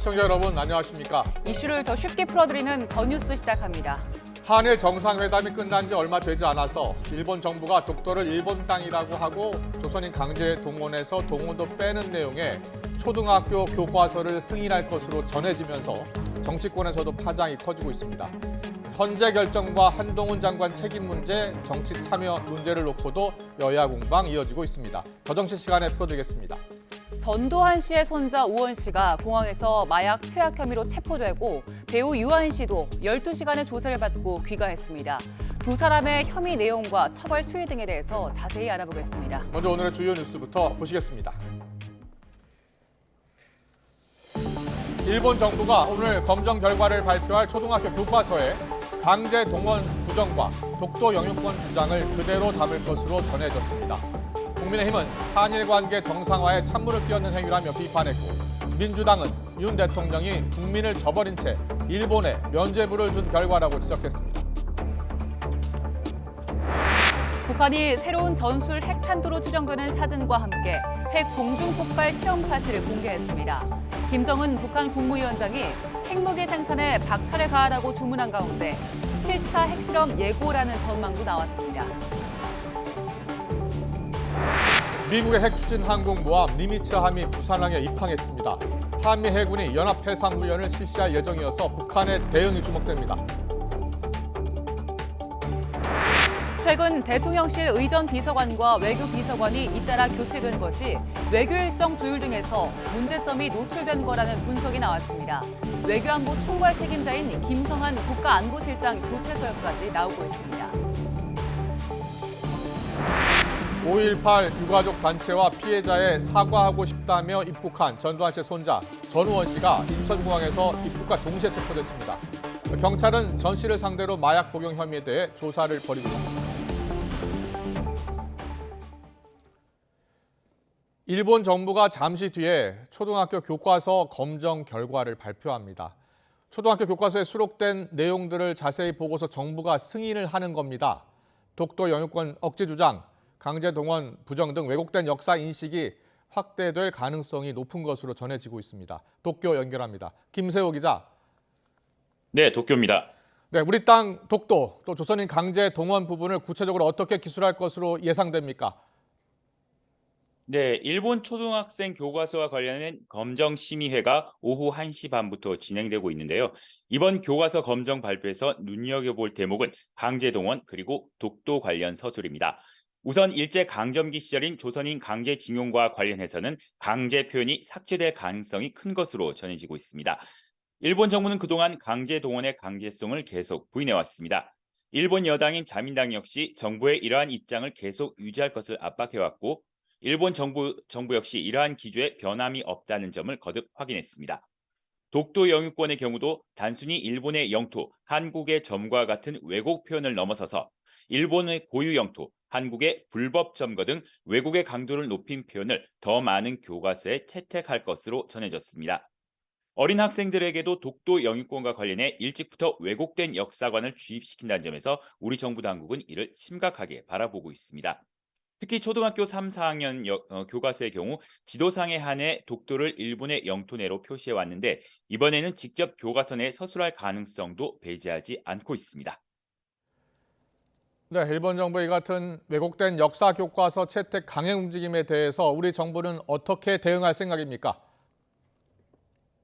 시청자 여러분 안녕하십니까? 이슈를 더 쉽게 풀어드리는 더 뉴스 시작합니다. 한일 정상회담이 끝난 지 얼마 되지 않아서 일본 정부가 독도를 일본 땅이라고 하고 조선인 강제 동원해서 동원도 빼는 내용의 초등학교 교과서를 승인할 것으로 전해지면서 정치권에서도 파장이 커지고 있습니다. 헌재 결정과 한동훈 장관 책임 문제, 정치 참여 문제를 놓고도 여야 공방 이어지고 있습니다. 더 정치 시간에 풀어드리겠습니다. 전두환 씨의 손자 우원 씨가 공항에서 마약 투약 혐의로 체포되고 배우 유아인 씨도 12시간의 조사를 받고 귀가했습니다. 두 사람의 혐의 내용과 처벌 추이 등에 대해서 자세히 알아보겠습니다. 먼저 오늘의 주요 뉴스부터 보시겠습니다. 일본 정부가 오늘 검정 결과를 발표할 초등학교 교과서에 강제 동원 부정과 독도 영유권 주장을 그대로 담을 것으로 전해졌습니다. 국민의힘은 한일 관계 정상화에 찬물을 끼얹는 행위라며 비판했고, 민주당은 윤 대통령이 국민을 저버린 채 일본에 면죄부를 준 결과라고 지적했습니다. 북한이 새로운 전술 핵탄두로 추정되는 사진과 함께 핵 공중폭발 시험 사실을 공개했습니다. 김정은 북한 국무위원장이 핵무기 생산에 박차를 가하라고 주문한 가운데 7차 핵실험 예고라는 전망도 나왔습니다. 미국의 핵추진항공모함 니미츠함이 부산항에 입항했습니다. 한미 해군이 연합해상훈련을 실시할 예정이어서 북한의 대응이 주목됩니다. 최근 대통령실 의전 비서관과 외교 비서관이 잇따라 교체된 것이 외교 일정 조율 등에서 문제점이 노출된 거라는 분석이 나왔습니다. 외교안보 총괄 책임자인 김성한 국가안보실장 교체설까지 나오고 있습니다. 5.18 유가족 단체와 피해자에 사과하고 싶다며 입국한 전두환 씨의 손자 전우원 씨가 인천공항에서 입국과 동시에 체포됐습니다. 경찰은 전 씨를 상대로 마약 복용 혐의에 대해 조사를 벌이고 있습니다. 일본 정부가 잠시 뒤에 초등학교 교과서 검정 결과를 발표합니다. 초등학교 교과서에 수록된 내용들을 자세히 보고서 정부가 승인을 하는 겁니다. 독도 영유권 억지 주장, 강제 동원 부정 등 왜곡된 역사 인식이 확대될 가능성이 높은 것으로 전해지고 있습니다. 도쿄 연결합니다. 김세호 기자. 네, 도쿄입니다. 네, 우리 땅 독도, 또 조선인 강제 동원 부분을 구체적으로 어떻게 기술할 것으로 예상됩니까? 네, 일본 초등학생 교과서와 관련된 검정 심의회가 오후 1시 반부터 진행되고 있는데요. 이번 교과서 검정 발표에서 눈여겨볼 대목은 강제동원 그리고 독도 관련 서술입니다. 우선 일제 강점기 시절인 조선인 강제징용과 관련해서는 강제 표현이 삭제될 가능성이 큰 것으로 전해지고 있습니다. 일본 정부는 그동안 강제동원의 강제성을 계속 부인해왔습니다. 일본 여당인 자민당 역시 정부의 이러한 입장을 계속 유지할 것을 압박해왔고, 일본 정부 역시 이러한 기조에 변함이 없다는 점을 거듭 확인했습니다. 독도 영유권의 경우도 단순히 일본의 영토, 한국의 점과 같은 왜곡 표현을 넘어서서 일본의 고유 영토, 한국의 불법 점거 등 왜곡의 강도를 높인 표현을 더 많은 교과서에 채택할 것으로 전해졌습니다. 어린 학생들에게도 독도 영유권과 관련해 일찍부터 왜곡된 역사관을 주입시킨다는 점에서 우리 정부 당국은 이를 심각하게 바라보고 있습니다. 특히 초등학교 3, 4학년 교과서의 경우 지도상에 한해 독도를 일본의 영토 내로 표시해 왔는데 이번에는 직접 교과서 내에 서술할 가능성도 배제하지 않고 있습니다. 네, 일본 정부의 이 같은 왜곡된 역사 교과서 채택 강행 움직임에 대해서 우리 정부는 어떻게 대응할 생각입니까?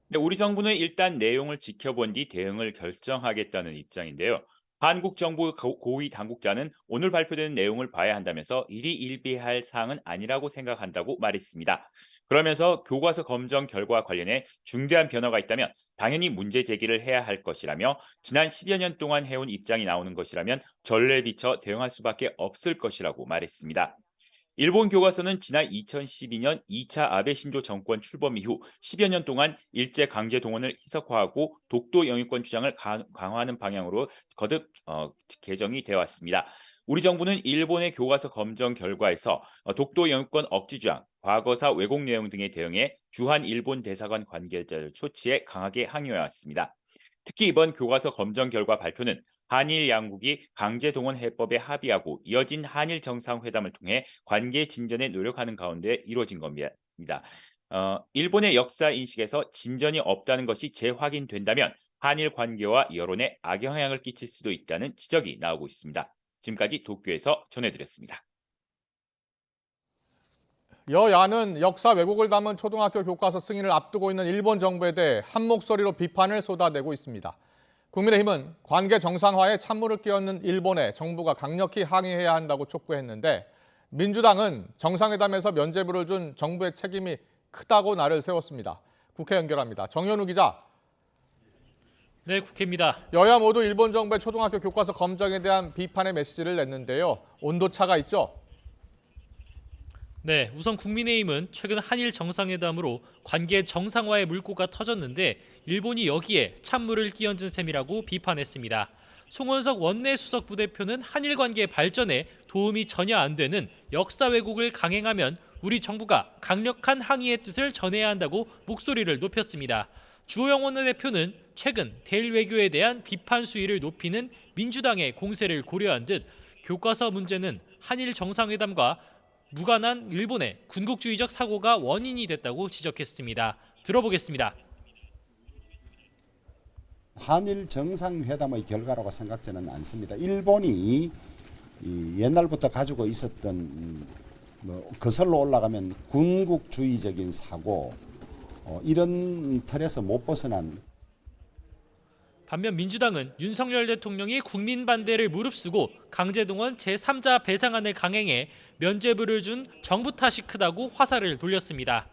네, 우리 정부는 일단 내용을 지켜본 뒤 대응을 결정하겠다는 입장인데요. 한국 정부 고위 당국자는 오늘 발표되는 내용을 봐야 한다면서 일희일비할 사항은 아니라고 생각한다고 말했습니다. 그러면서 교과서 검정 결과 관련해 중대한 변화가 있다면 당연히 문제 제기를 해야 할 것이라며 지난 10여 년 동안 해온 입장이 나오는 것이라면 전례에 비춰 대응할 수밖에 없을 것이라고 말했습니다. 일본 교과서는 지난 2012년 2차 아베 신조 정권 출범 이후 10여 년 동안 일제 강제 동원을 희석화하고 독도 영유권 주장을 강화하는 방향으로 거듭 개정이 되어 왔습니다. 우리 정부는 일본의 교과서 검정 결과에서 독도 영유권 억지 주장, 과거사 왜곡 내용 등에 대응해 주한 일본 대사관 관계자를 초치해 강하게 항의해 왔습니다. 특히 이번 교과서 검정 결과 발표는 한일 양국이 강제동원 해법에 합의하고 이어진 한일 정상회담을 통해 관계 진전에 노력하는 가운데 이루어진 겁니다. 일본의 역사 인식에서 진전이 없다는 것이 재확인된다면 한일 관계와 여론에 악영향을 끼칠 수도 있다는 지적이 나오고 있습니다. 지금까지 도쿄에서 전해드렸습니다. 여야는 역사 왜곡을 담은 초등학교 교과서 승인을 앞두고 있는 일본 정부에 대해 한 목소리로 비판을 쏟아내고 있습니다. 국민의힘은 관계 정상화에 찬물을 끼얹는 일본에 정부가 강력히 항의해야 한다고 촉구했는데 민주당은 정상회담에서 면죄부를 준 정부의 책임이 크다고 날을 세웠습니다. 국회 연결합니다. 정현우 기자. 네, 국회입니다. 여야 모두 일본 정부의 초등학교 교과서 검정에 대한 비판의 메시지를 냈는데요. 온도차가 있죠? 네, 우선 국민의힘은 최근 한일 정상회담으로 관계 정상화의 물꼬가 터졌는데 일본이 여기에 찬물을 끼얹은 셈이라고 비판했습니다. 송원석 원내 수석 부대표는 한일 관계 발전에 도움이 전혀 안 되는 역사 왜곡을 강행하면 우리 정부가 강력한 항의의 뜻을 전해야 한다고 목소리를 높였습니다. 주호영 원내대표는 최근 대일 외교에 대한 비판 수위를 높이는 민주당의 공세를 고려한 듯 교과서 문제는 한일 정상회담과 무관한 일본의 군국주의적 사고가 원인이 됐다고 지적했습니다. 들어보겠습니다. 한일 정상회담의 결과라고 생각지는 않습니다. 일본이 옛날부터 가지고 있었던 거슬러 올라가면 군국주의적인 사고 이런 틀에서 못 벗어난. 반면 민주당은 윤석열 대통령이 국민 반대를 무릅쓰고 강제동원 제3자 배상안을 강행해 면죄부를 준 정부 탓이 크다고 화살을 돌렸습니다.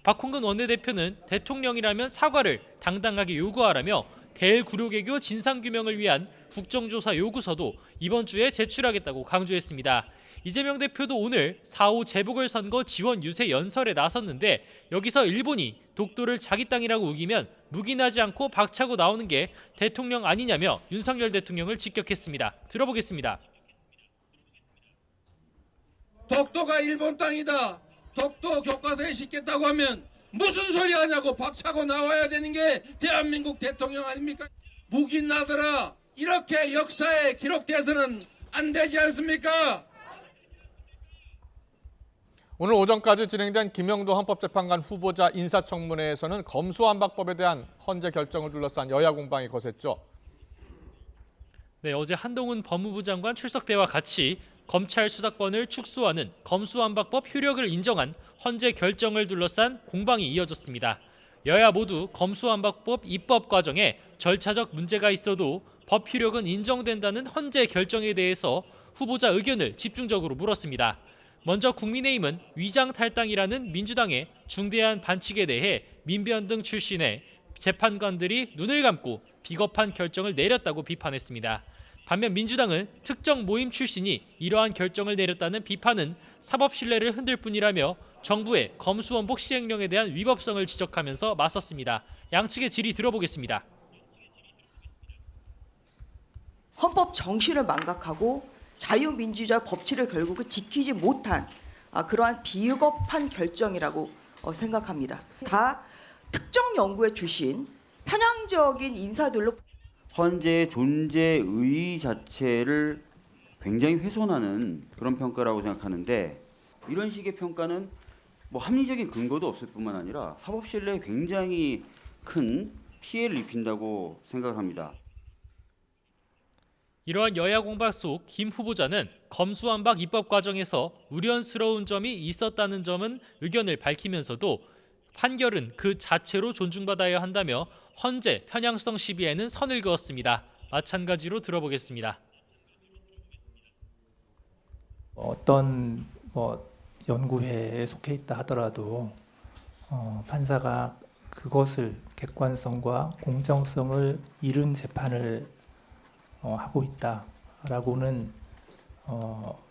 박홍근 원내대표는 대통령이라면 사과를 당당하게 요구하라며 대일 구려개교 진상규명을 위한 국정조사 요구서도 이번 주에 제출하겠다고 강조했습니다. 이재명 대표도 오늘 4.5 재보궐선거 지원 유세 연설에 나섰는데 여기서 일본이 독도를 자기 땅이라고 우기면 묵인하지 않고 박차고 나오는 게 대통령 아니냐며 윤석열 대통령을 직격했습니다. 들어보겠습니다. 독도가 일본 땅이다. 독도 교과서에 싣겠다고 하면 무슨 소리 하냐고 박차고 나와야 되는 게 대한민국 대통령 아닙니까? 묵인하더라. 이렇게 역사에 기록돼서는 안 되지 않습니까? 오늘 오전까지 진행된 김영도 헌법재판관 후보자 인사청문회에서는 검수완박법에 대한 헌재 결정을 둘러싼 여야 공방이 거셌죠. 네, 어제 한동훈 법무부 장관 출석 때와 같이 검찰 수사권을 축소하는 검수완박법 효력을 인정한 헌재 결정을 둘러싼 공방이 이어졌습니다. 여야 모두 검수완박법 입법 과정에 절차적 문제가 있어도 법 효력은 인정된다는 헌재 결정에 대해서 후보자 의견을 집중적으로 물었습니다. 먼저 국민의힘은 위장탈당이라는 민주당의 중대한 반칙에 대해 민변등 출신의 재판관들이 눈을 감고 비겁한 결정을 내렸다고 비판했습니다. 반면 민주당은 특정 모임 출신이 이러한 결정을 내렸다는 비판은 사법 신뢰를 흔들 뿐이라며 정부의 검수원복 시행령에 대한 위법성을 지적하면서 맞섰습니다. 양측의 질의 들어보겠습니다. 헌법 정신을 망각하고 자유민주주의 법치를 결국은 지키지 못한 그러한 비겁한 결정이라고 생각합니다. 다 특정 연구의 출신 편향적인 인사들로 헌재의 존재의 자체를 굉장히 훼손하는 그런 평가라고 생각하는데 이런 식의 평가는 뭐 합리적인 근거도 없을 뿐만 아니라 사법 신뢰에 굉장히 큰 피해를 입힌다고 생각을 합니다. 이러한 여야 공방 속 김 후보자는 검수완박 입법 과정에서 우려스러운 점이 있었다는 점은 의견을 밝히면서도 판결은 그 자체로 존중받아야 한다며 헌재 편향성 시비에는 선을 그었습니다. 마찬가지로 들어보겠습니다. 어떤 연구회에 속해 있다 하더라도 판사가 그것을 객관성과 공정성을 잃은 재판을 하고 있다라고는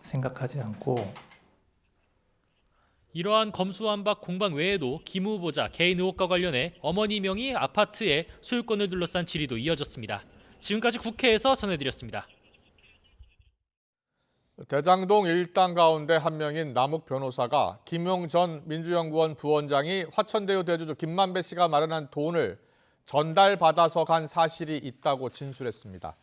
생각하지 않고 이러한 검수완박 공방 외에도 김 후보자 개인 의혹과 관련해 어머니 명의 아파트의 소유권을 둘러싼 질의도 이어졌습니다. 지금까지 국회에서 전해드렸습니다. 대장동 일당 가운데 한 명인 남욱 변호사가 김용 전 민주연구원 부원장이 화천대유 대주주 김만배 씨가 마련한 돈을 전달받아서 간 사실이 있다고 진술했습니다.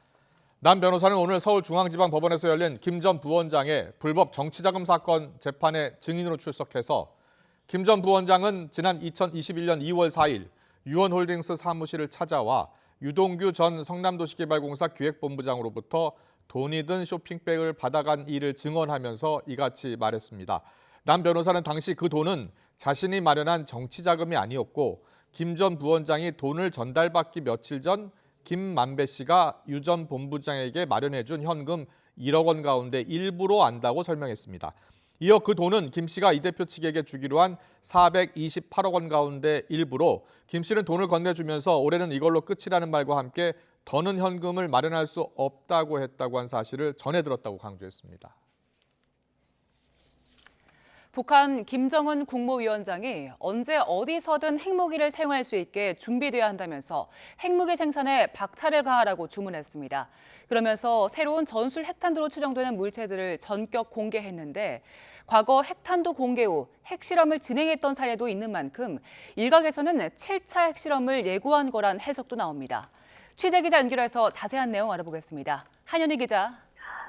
남 변호사는 오늘 서울중앙지방법원에서 열린 김 전 부원장의 불법 정치자금 사건 재판에 증인으로 출석해서 김 전 부원장은 지난 2021년 2월 4일 유원홀딩스 사무실을 찾아와 유동규 전 성남도시개발공사 기획본부장으로부터 돈이 든 쇼핑백을 받아간 일을 증언하면서 이같이 말했습니다. 남 변호사는 당시 그 돈은 자신이 마련한 정치자금이 아니었고 김 전 부원장이 돈을 전달받기 며칠 전 김만배 씨가 유 전 본부장에게 마련해준 현금 1억 원 가운데 일부로 안다고 설명했습니다. 이어 그 돈은 김 씨가 이 대표 측에게 주기로 한 428억 원 가운데 일부로 김 씨는 돈을 건네주면서 올해는 이걸로 끝이라는 말과 함께 더는 현금을 마련할 수 없다고 했다고 한 사실을 전해 들었다고 강조했습니다. 북한 김정은 국무위원장이 언제 어디서든 핵무기를 사용할 수 있게 준비돼야 한다면서 핵무기 생산에 박차를 가하라고 주문했습니다. 그러면서 새로운 전술 핵탄두로 추정되는 물체들을 전격 공개했는데 과거 핵탄두 공개 후 핵실험을 진행했던 사례도 있는 만큼 일각에서는 7차 핵실험을 예고한 거란 해석도 나옵니다. 취재기자 연결해서 자세한 내용 알아보겠습니다. 한현희 기자.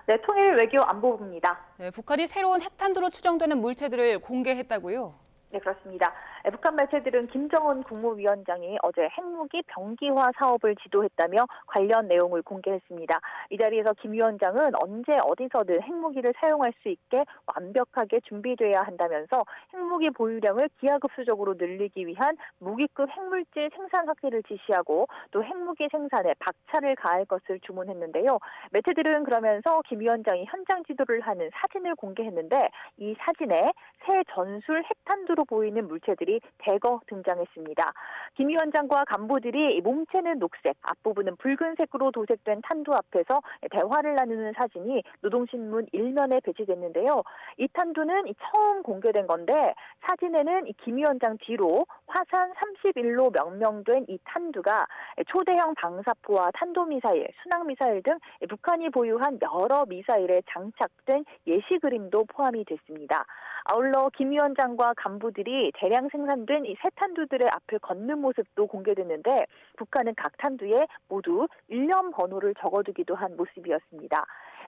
네, 통일 외교 안보부입니다. 네, 북한이 새로운 핵탄두로 추정되는 물체들을 공개했다고요? 네, 그렇습니다. 북한 매체들은 김정은 국무위원장이 어제 핵무기 병기화 사업을 지도했다며 관련 내용을 공개했습니다. 이 자리에서 김 위원장은 언제 어디서든 핵무기를 사용할 수 있게 완벽하게 준비돼야 한다면서 핵무기 보유량을 기하급수적으로 늘리기 위한 무기급 핵물질 생산 확대를 지시하고 또 핵무기 생산에 박차를 가할 것을 주문했는데요. 매체들은 그러면서 김 위원장이 현장 지도를 하는 사진을 공개했는데 이 사진에 새 전술 핵탄두로 보이는 물체들이 대거 등장했습니다. 김 위원장과 간부들이 몸체는 녹색, 앞부분은 붉은색으로 도색된 탄두 앞에서 대화를 나누는 사진이 노동신문 1면에 배치됐는데요. 이 탄두는 처음 공개된 건데 사진에는 김 위원장 뒤로 화산 31로 명명된 이 탄두가 초대형 방사포와 탄도미사일, 순항미사일 등 북한이 보유한 여러 미사일에 장착된 예시 그림도 포함이 됐습니다. 아울러 김 위원장과 간부들이 대량 생산된 이 새 탄두들의 앞을 걷는 모습도 공개됐는데 북한은 각 탄두에 모두 일련 번호를 적어두기도 한 모습이었습니다.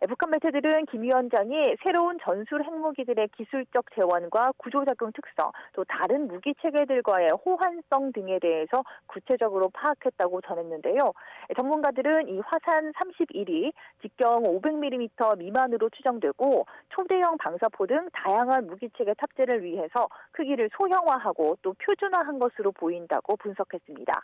북한 매체들은 김 위원장이 새로운 전술 핵무기들의 기술적 재원과 구조작용 특성, 또 다른 무기 체계들과의 호환성 등에 대해서 구체적으로 파악했다고 전했는데요. 전문가들은 이 화산 31이 직경 500mm 미만으로 추정되고 초대형 방사포 등 다양한 무기 체계 탑재를 위해서 크기를 소형화하고 또 표준화한 것으로 보인다고 분석했습니다.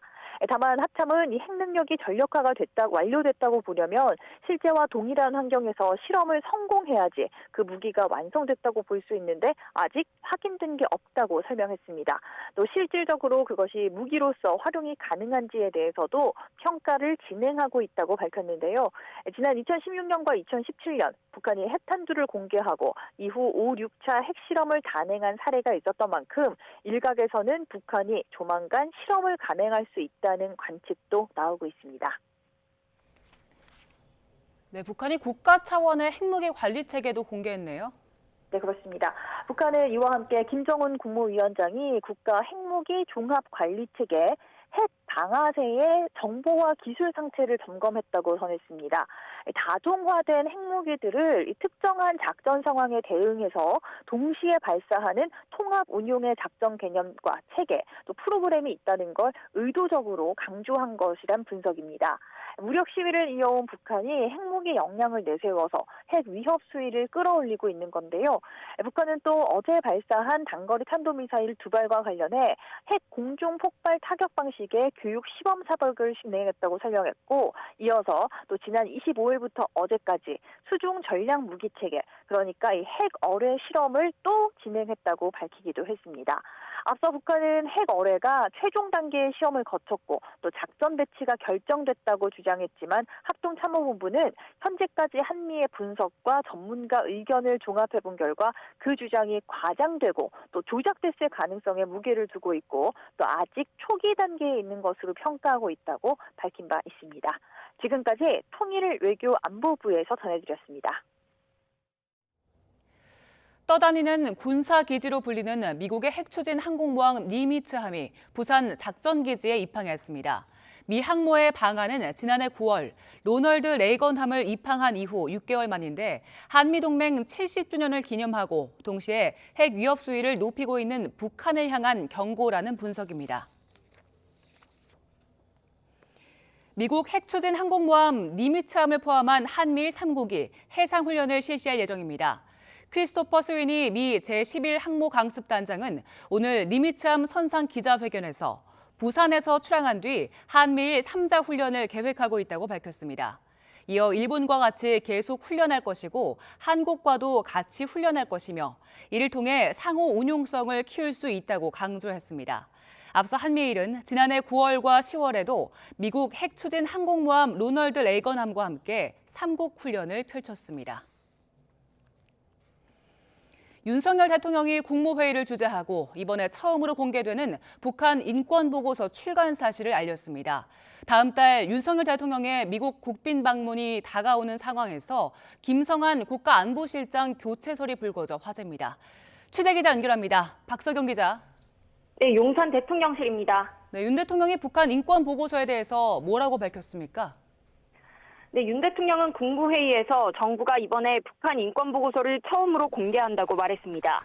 다만 합참은 이 핵능력이 전력화가 완료됐다고 보려면 실제와 동일한 환경에서 실험을 성공해야지 그 무기가 완성됐다고 볼 수 있는데 아직 확인된 게 없다고 설명했습니다. 또 실질적으로 그것이 무기로서 활용이 가능한지에 대해서도 평가를 진행하고 있다고 밝혔는데요. 지난 2016년과 2017년 북한이 핵탄두를 공개하고 이후 5, 6차 핵실험을 단행한 사례가 있었던 만큼 일각에서는 북한이 조만간 실험을 감행할 수 있다는 관측도 나오고 있습니다. 네, 북한이 국가 차원의 핵무기 관리 체계도 공개했네요. 네, 그렇습니다. 북한은 이와 함께 김정은 국무위원장이 국가 핵무기 종합관리체계 핵 방아쇠의 정보와 기술 상태를 점검했다고 전했습니다. 다종화된 핵무기들을 특정한 작전 상황에 대응해서 동시에 발사하는 통합 운용의 작전 개념과 체계, 또 프로그램이 있다는 걸 의도적으로 강조한 것이란 분석입니다. 무력 시위를 이어온 북한이 핵무기 역량을 내세워서 핵 위협 수위를 끌어올리고 있는 건데요. 북한은 또 어제 발사한 단거리 탄도미사일 2발과 관련해 핵 공중 폭발 타격 방식의 교육 시범 사격을 진행했다고 설명했고 이어서 또 지난 25일부터 어제까지 수중 전략 무기 체계, 그러니까 이 핵 어뢰 실험을 또 진행했다고 밝히기도 했습니다. 앞서 북한은 핵 어뢰가 최종 단계의 시험을 거쳤고 또 작전 배치가 결정됐다고 주장했지만 합동참모본부는 현재까지 한미의 분석과 전문가 의견을 종합해본 결과 그 주장이 과장되고 또 조작됐을 가능성에 무게를 두고 있고 또 아직 초기 단계에 있는 것으로 평가하고 있다고 밝힌 바 있습니다. 지금까지 통일 외교 안보부에서 전해드렸습니다. 떠다니는 군사기지로 불리는 미국의 핵추진 항공모함 니미츠함이 부산 작전기지에 입항했습니다. 미 항모의 방한은 지난해 9월 로널드 레이건함을 입항한 이후 6개월 만인데 한미동맹 70주년을 기념하고 동시에 핵 위협 수위를 높이고 있는 북한을 향한 경고라는 분석입니다. 미국 핵추진 항공모함 니미츠함을 포함한 한미일 3국이 해상훈련을 실시할 예정입니다. 크리스토퍼 스윈이 미 제11 항모강습단장은 오늘 니미츠함 선상 기자회견에서 부산에서 출항한 뒤 한미일 3자 훈련을 계획하고 있다고 밝혔습니다. 이어 일본과 같이 계속 훈련할 것이고 한국과도 같이 훈련할 것이며 이를 통해 상호 운용성을 키울 수 있다고 강조했습니다. 앞서 한미일은 지난해 9월과 10월에도 미국 핵추진 항공모함 로널드 레이건함과 함께 3국 훈련을 펼쳤습니다. 윤석열 대통령이 국무회의를 주재하고 이번에 처음으로 공개되는 북한 인권보고서 출간 사실을 알렸습니다. 다음 달 윤석열 대통령의 미국 국빈 방문이 다가오는 상황에서 김성한 국가안보실장 교체설이 불거져 화제입니다. 취재기자 연결합니다. 박서경 기자. 네, 용산 대통령실입니다. 네, 윤 대통령이 북한 인권보고서에 대해서 뭐라고 밝혔습니까? 네, 윤 대통령은 국무회의에서 정부가 이번에 북한 인권보고서를 처음으로 공개한다고 말했습니다.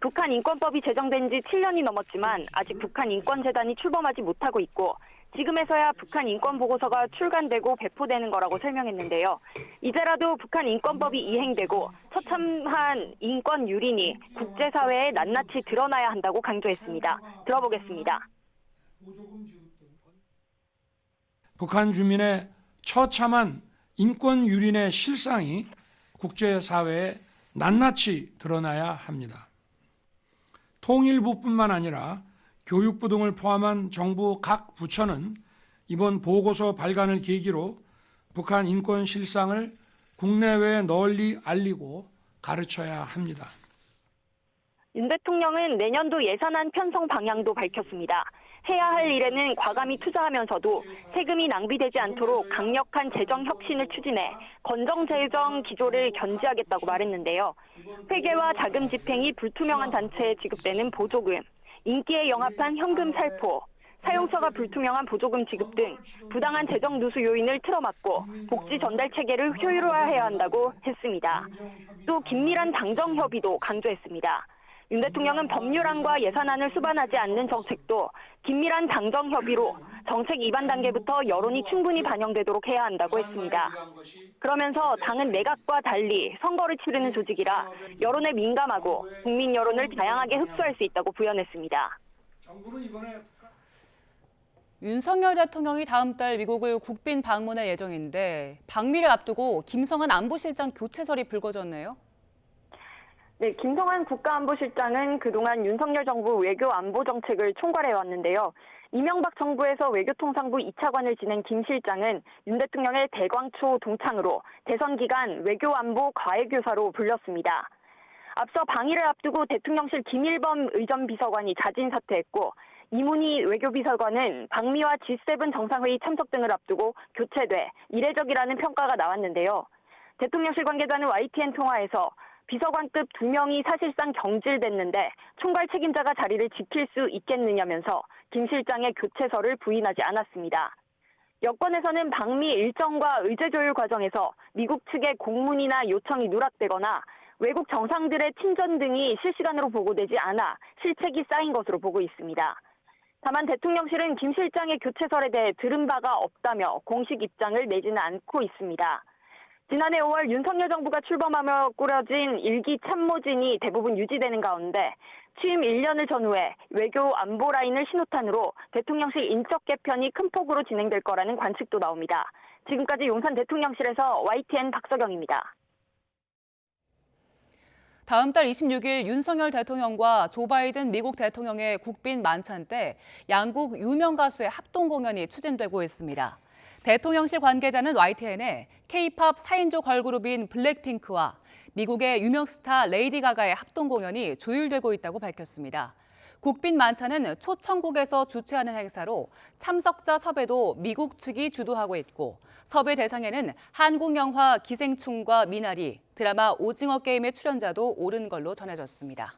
북한 인권법이 제정된 지 7년이 넘었지만 아직 북한 인권재단이 출범하지 못하고 있고 지금에서야 북한 인권보고서가 출간되고 배포되는 거라고 설명했는데요. 이제라도 북한 인권법이 이행되고 처참한 인권 유린이 국제사회에 낱낱이 드러나야 한다고 강조했습니다. 들어보겠습니다. 북한 주민의 처참한 인권 유린의 실상이 국제사회에 낱낱이 드러나야 합니다. 통일부뿐만 아니라 교육부 등을 포함한 정부 각 부처는 이번 보고서 발간을 계기로 북한 인권 실상을 국내외에 널리 알리고 가르쳐야 합니다. 윤 대통령은 내년도 예산안 편성 방향도 밝혔습니다. 해야 할 일에는 과감히 투자하면서도 세금이 낭비되지 않도록 강력한 재정 혁신을 추진해 건정 재정 기조를 견지하겠다고 말했는데요. 회계와 자금 집행이 불투명한 단체에 지급되는 보조금, 인기에 영합한 현금 살포, 사용처가 불투명한 보조금 지급 등 부당한 재정 누수 요인을 틀어막고 복지 전달 체계를 효율화해야 한다고 했습니다. 또 긴밀한 당정 협의도 강조했습니다. 윤 대통령은 법률안과 예산안을 수반하지 않는 정책도 긴밀한 당정 협의로 정책 입안 단계부터 여론이 충분히 반영되도록 해야 한다고 했습니다. 그러면서 당은 내각과 달리 선거를 치르는 조직이라 여론에 민감하고 국민 여론을 다양하게 흡수할 수 있다고 부연했습니다. 윤석열 대통령이 다음 달 미국을 국빈 방문할 예정인데 방미를 앞두고 김성한 안보실장 교체설이 불거졌네요. 네, 김성한 국가안보실장은 그동안 윤석열 정부 외교안보 정책을 총괄해왔는데요. 이명박 정부에서 외교통상부 2차관을 지낸 김 실장은 윤 대통령의 대광초 동창으로 대선 기간 외교안보 과외교사로 불렸습니다. 앞서 방위를 앞두고 대통령실 김일범 의전비서관이 자진 사퇴했고 이문희 외교비서관은 방미와 G7 정상회의 참석 등을 앞두고 교체돼 이례적이라는 평가가 나왔는데요. 대통령실 관계자는 YTN 통화에서 비서관급 2명이 사실상 경질됐는데 총괄 책임자가 자리를 지킬 수 있겠느냐면서 김 실장의 교체설을 부인하지 않았습니다. 여권에서는 방미 일정과 의제 조율 과정에서 미국 측의 공문이나 요청이 누락되거나 외국 정상들의 친전 등이 실시간으로 보고되지 않아 실책이 쌓인 것으로 보고 있습니다. 다만 대통령실은 김 실장의 교체설에 대해 들은 바가 없다며 공식 입장을 내지는 않고 있습니다. 지난해 5월 윤석열 정부가 출범하며 꾸려진 일기 참모진이 대부분 유지되는 가운데 취임 1년을 전후해 외교 안보 라인을 신호탄으로 대통령실 인적 개편이 큰 폭으로 진행될 거라는 관측도 나옵니다. 지금까지 용산 대통령실에서 YTN 박서경입니다. 다음 달 26일 윤석열 대통령과 조 바이든 미국 대통령의 국빈 만찬 때 양국 유명 가수의 합동 공연이 추진되고 있습니다. 대통령실 관계자는 YTN에 K-팝 4인조 걸그룹인 블랙핑크와 미국의 유명 스타 레이디 가가의 합동 공연이 조율되고 있다고 밝혔습니다. 국빈 만찬은 초청국에서 주최하는 행사로 참석자 섭외도 미국 측이 주도하고 있고 섭외 대상에는 한국 영화 기생충과 미나리, 드라마 오징어 게임의 출연자도 오른 걸로 전해졌습니다.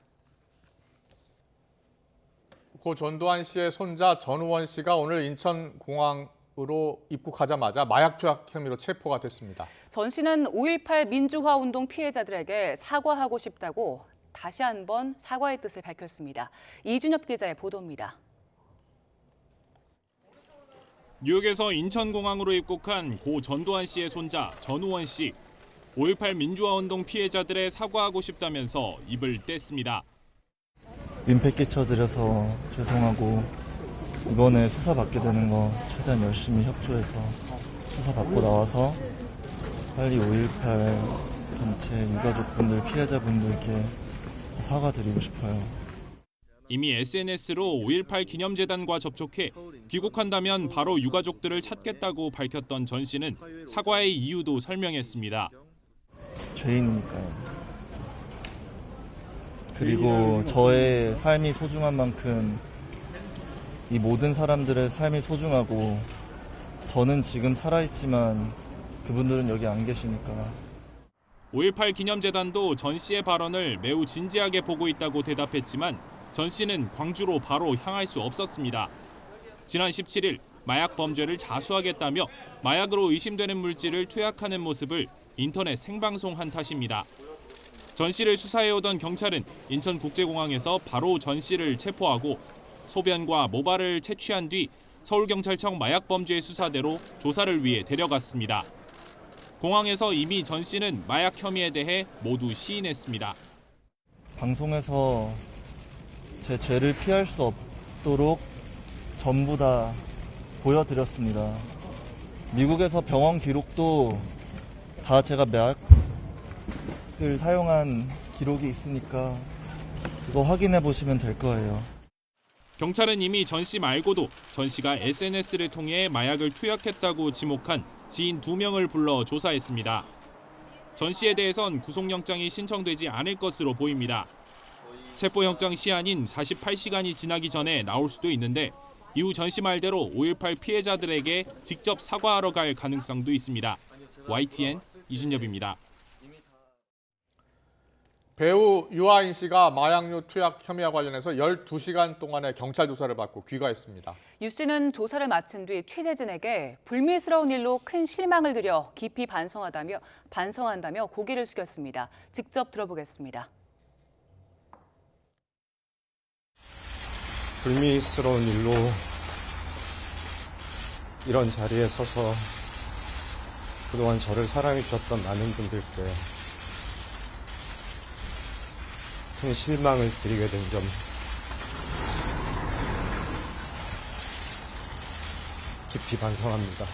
고 전두환 씨의 손자 전우원 씨가 오늘 인천공항 미국으로 입국하자마자 마약 투약 혐의로 체포가 됐습니다. 전 씨는 5.18 민주화 운동 피해자들에게 사과하고 싶다고 다시 한번 사과의 뜻을 밝혔습니다. 이준엽 기자의 보도입니다. 뉴욕에서 인천공항으로 입국한 고 전두환 씨의 손자 전우원 씨. 5.18 민주화 운동 피해자들의 사과하고 싶다면서 입을 뗐습니다. 민폐 끼쳐드려서 죄송하고 이번에 수사받게 되는 거 최대한 열심히 협조해서 수사받고 나와서 빨리 5.18 단체 유가족분들, 피해자분들께 사과드리고 싶어요. 이미 SNS로 5.18 기념재단과 접촉해 귀국한다면 바로 유가족들을 찾겠다고 밝혔던 전 씨는 사과의 이유도 설명했습니다. 죄인이니까요. 그리고 저의 삶이 소중한 만큼 이 모든 사람들의 삶이 소중하고 저는 지금 살아있지만 그분들은 여기 안 계시니까. 5.18 기념재단도 전 씨의 발언을 매우 진지하게 보고 있다고 대답했지만 전 씨는 광주로 바로 향할 수 없었습니다. 지난 17일 마약 범죄를 자수하겠다며 마약으로 의심되는 물질을 투약하는 모습을 인터넷 생방송한 탓입니다. 전 씨를 수사해오던 경찰은 인천국제공항에서 바로 전 씨를 체포하고 소변과 모발을 채취한 뒤 서울경찰청 마약범죄 수사대로 조사를 위해 데려갔습니다. 공항에서 이미 전 씨는 마약 혐의에 대해 모두 시인했습니다. 방송에서 제 죄를 피할 수 없도록 전부 다 보여드렸습니다. 미국에서 병원 기록도 다 제가 마약을 사용한 기록이 있으니까 그거 확인해 보시면 될 거예요. 경찰은 이미 전 씨 말고도 전 씨가 SNS를 통해 마약을 투약했다고 지목한 지인 2명을 불러 조사했습니다. 전 씨에 대해선 구속영장이 신청되지 않을 것으로 보입니다. 체포영장 시한인 48시간이 지나기 전에 나올 수도 있는데 이후 전 씨 말대로 5.18 피해자들에게 직접 사과하러 갈 가능성도 있습니다. YTN 이준엽입니다. 배우 유아인 씨가 마약류 투약 혐의와 관련해서 12시간 동안의 경찰 조사를 받고 귀가했습니다. 유 씨는 조사를 마친 뒤 취재진에게 불미스러운 일로 큰 실망을 드려 깊이 반성한다며 고개를 숙였습니다. 직접 들어보겠습니다. 불미스러운 일로 이런 자리에 서서 그동안 저를 사랑해 주셨던 많은 분들께 큰 실망을 드리게 된 점 깊이 반성합니다.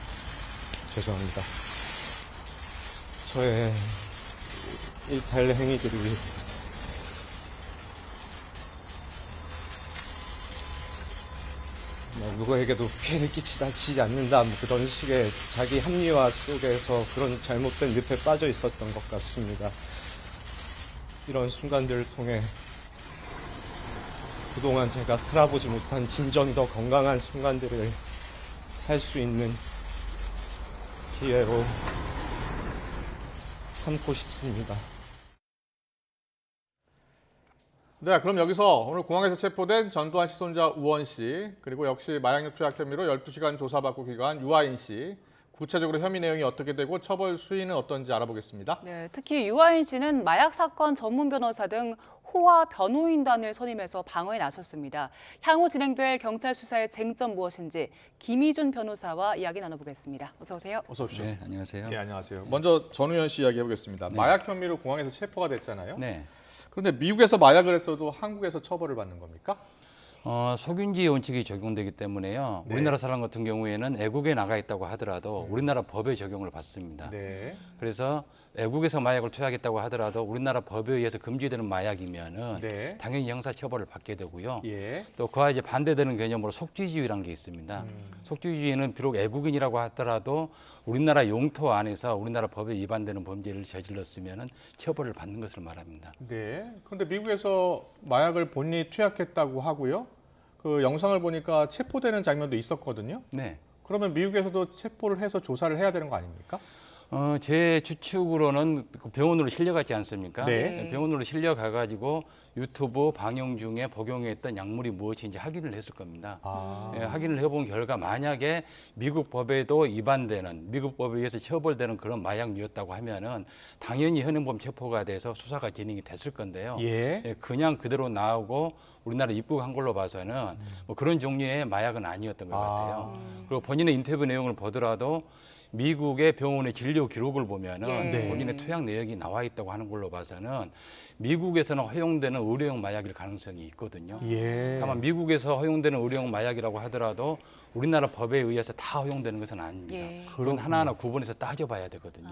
죄송합니다. 저의 일탈 행위들이 누구에게도 피해를 끼치지 않는다 그런 식의 자기 합리화 속에서 그런 잘못된 늪에 빠져 있었던 것 같습니다. 이런 순간들을 통해 그동안 제가 살아보지 못한 진정이 더 건강한 순간들을 살 수 있는 기회로 삼고 싶습니다. 네, 그럼 여기서 오늘 공항에서 체포된 전두환 씨 손자 우원 씨, 그리고 역시 마약류 투약 혐의로 12시간 조사받고 귀가한 유아인 씨, 구체적으로 혐의 내용이 어떻게 되고 처벌 수위는 어떤지 알아보겠습니다. 네, 특히 유아인 씨는 마약 사건 전문 변호사 등 호화 변호인단을 선임해서 방어에 나섰습니다. 향후 진행될 경찰 수사의 쟁점 무엇인지 김희준 변호사와 이야기 나눠보겠습니다. 어서 오세요. 어서 오십시오. 네, 안녕하세요. 네, 안녕하세요. 먼저 전우현 씨 이야기 해보겠습니다. 네. 마약 혐의로 공항에서 체포가 됐잖아요. 네. 그런데 미국에서 마약을 했어도 한국에서 처벌을 받는 겁니까? 속윤지 원칙이 적용되기 때문에요. 네. 우리나라 사람 같은 경우에는 애국에 나가 있다고 하더라도 우리나라 법에 적용을 받습니다. 네. 그래서 애국에서 마약을 투약했다고 하더라도 우리나라 법에 의해서 금지되는 마약이면은 네. 당연히 형사처벌을 받게 되고요. 예. 또 그와 이제 반대되는 개념으로 속죄주의라는 게 있습니다. 속죄주의는 비록 애국인이라고 하더라도 우리나라 용토 안에서 우리나라 법에 위반되는 범죄를 저질렀으면은 처벌을 받는 것을 말합니다. 네. 그런데 미국에서 마약을 본인이 투약했다고 하고요. 그 영상을 보니까 체포되는 장면도 있었거든요. 네. 그러면 미국에서도 체포를 해서 조사를 해야 되는 거 아닙니까? 제 추측으로는 병원으로 실려갔지 않습니까? 네. 병원으로 실려가가지고 유튜브 방영 중에 복용했던 약물이 무엇인지 확인을 했을 겁니다. 확인을 해본 결과 만약에 미국 법에도 위반되는, 미국 법에 의해서 처벌되는 그런 마약류였다고 하면은 당연히 현행범 체포가 돼서 수사가 진행이 됐을 건데요. 그냥 그대로 나오고 우리나라 입국한 걸로 봐서는 뭐 그런 종류의 마약은 아니었던 것 같아요. 그리고 본인의 인터뷰 내용을 보더라도 미국의 병원의 진료 기록을 보면은 본인의 투약 내역이 나와 있다고 하는 걸로 봐서는 미국에서는 허용되는 의료용 마약일 가능성이 있거든요. 다만 미국에서 허용되는 의료용 마약이라고 하더라도 우리나라 법에 의해서 다 허용되는 것은 아닙니다. 그건 하나하나 구분해서 따져봐야 되거든요.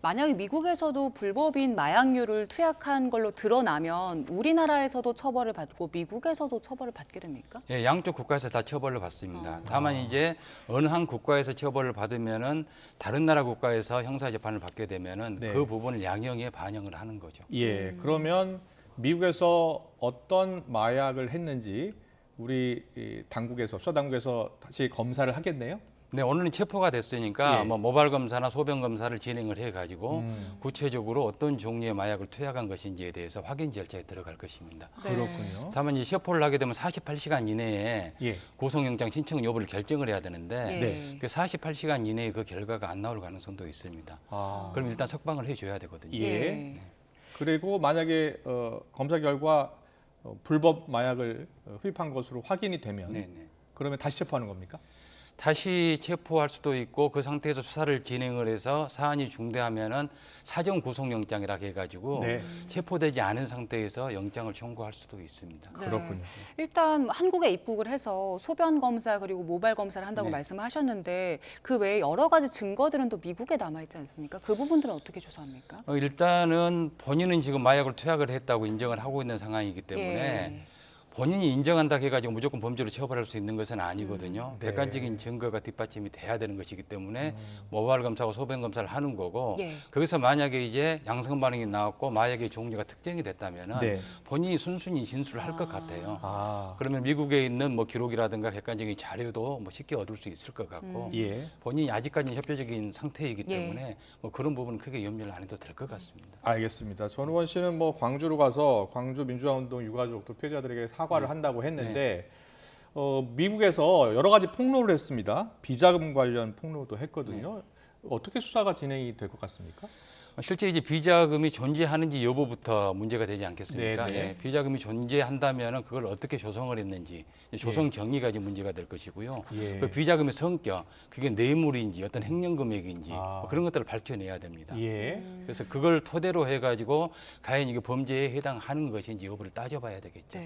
만약에 미국에서도 불법인 마약류를 투약한 걸로 드러나면 우리나라에서도 처벌을 받고 미국에서도 처벌을 받게 됩니까? 양쪽 국가에서 다 처벌을 받습니다. 다만 이제 어느 한 국가에서 처벌을 받으면은 다른 나라 국가에서 형사 재판을 받게 되면은 그 부분을 양형에 반영을 하는 거죠. 그러면 미국에서 어떤 마약을 했는지 우리 당국에서 수사 당국에서 다시 검사를 하겠네요. 네, 오늘은 체포가 됐으니까 뭐 모발 검사나 소변 검사를 진행을 해가지고 구체적으로 어떤 종류의 마약을 투약한 것인지에 대해서 확인 절차에 들어갈 것입니다. 그렇군요. 다만 이 체포를 하게 되면 48시간 이내에 구속영장 신청 여부를 결정을 해야 되는데 그 48시간 이내에 그 결과가 안 나올 가능성도 있습니다. 그럼 일단 석방을 해줘야 되거든요. 그리고 만약에 검사 결과 불법 마약을 흡입한 것으로 확인이 되면 그러면 다시 체포하는 겁니까? 다시 체포할 수도 있고 그 상태에서 수사를 진행을 해서 사안이 중대하면은 사전 구속영장이라 해가지고 체포되지 않은 상태에서 영장을 청구할 수도 있습니다. 그렇군요. 일단 한국에 입국을 해서 소변 검사 그리고 모발 검사를 한다고 말씀하셨는데 그 외에 여러 가지 증거들은 또 미국에 남아 있지 않습니까? 그 부분들은 어떻게 조사합니까? 일단은 본인은 지금 마약을 투약을 했다고 인정을 하고 있는 상황이기 때문에 본인이 인정한다 해가지고 무조건 범죄로 처벌할 수 있는 것은 아니거든요. 객관적인 증거가 뒷받침이 돼야 되는 것이기 때문에 모발 검사하고 소변 검사를 하는 거고 거기서 만약에 이제 양성 반응이 나왔고 마약의 종류가 특정이 됐다면은 본인이 순순히 진술을 할 것 같아요. 그러면 미국에 있는 뭐 기록이라든가 객관적인 자료도 뭐 쉽게 얻을 수 있을 것 같고 본인이 아직까지는 협조적인 상태이기 때문에 뭐 그런 부분은 크게 염려를 안 해도 될 것 같습니다. 알겠습니다. 전우원 씨는 뭐 광주로 가서 광주 민주화운동 유가족 또 피해자들에게 사과를 한다고 했는데 미국에서 여러 가지 폭로를 했습니다. 비자금 관련 폭로도 했거든요. 어떻게 수사가 진행이 될 것 같습니까? 실제 이제 비자금이 존재하는지 여부부터 문제가 되지 않겠습니까? 비자금이 존재한다면 그걸 어떻게 조성을 했는지 조성 경위가 이제 문제가 될 것이고요. 그 비자금의 성격, 그게 뇌물인지 어떤 횡령 금액인지 뭐 그런 것들을 밝혀내야 됩니다. 그래서 그걸 토대로 해가지고 과연 이게 범죄에 해당하는 것인지 여부를 따져봐야 되겠죠.